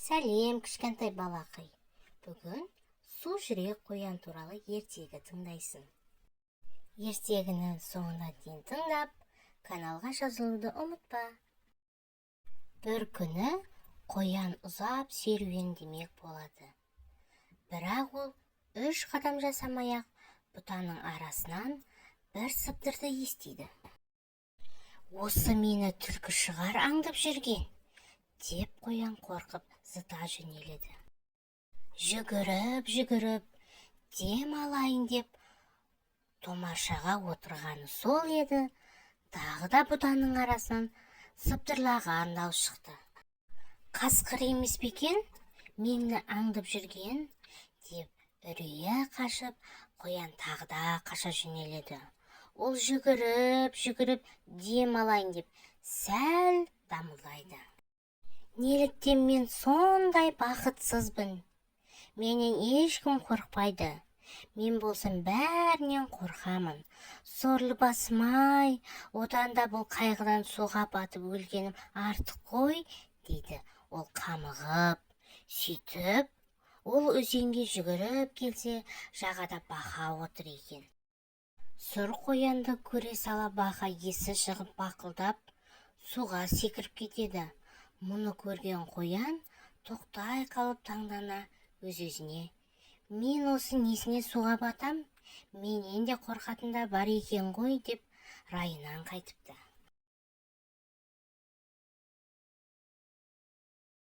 Сәлем, кішкентай балақай. Бүгін су жүрек қоян туралы ертегі тыңдайсың. Ертегінің соңына дейін тыңдап, каналға жазылуды ұмытпа. Бір күні қоян ұзап серуендемек болады. Бірақ ол 3 қадам жасамай-ақ бұтаның арасынан бір сыбдырды естиді. Осы мені түлкі шығар аңдып жүрген, деп қоян қорқып зыта жөнеледі. Жүгіріп, дем алайын деп томаршаға отырғаны сол еді, тағы да бұтаның арасынан сыбдырлаған дауыс шықты. Қасқыр емес пе екен, мені аңдып жүрген, деп үрейі қашып, қоян тағы да қаша жөнеледі. Ол жүгіріп, дем алайын деп сәл дамылдайды. Неліктен мен сондай бақытсызбын? Менен ешкім қорқпайды. Мен болсам бәрінен қорқамын. Сорлы басым-ай, одан да бұл қайғыдан суға батып өлгенім артық қой, дейді ол қамығып. Сөйтіп, ол өзенге жүгіріп келсе, жағада бақа отыр екен. Сұр қоянды көре сала бақа есі шығып бақылдап, суға секіріп кетеді. Мұны көрген қоян тоқтай қалып таңдана өз-өзіне: мен осы несіне суға батам? Менен де қорқатындар бар екен ғой, деп райынан қайтыпты.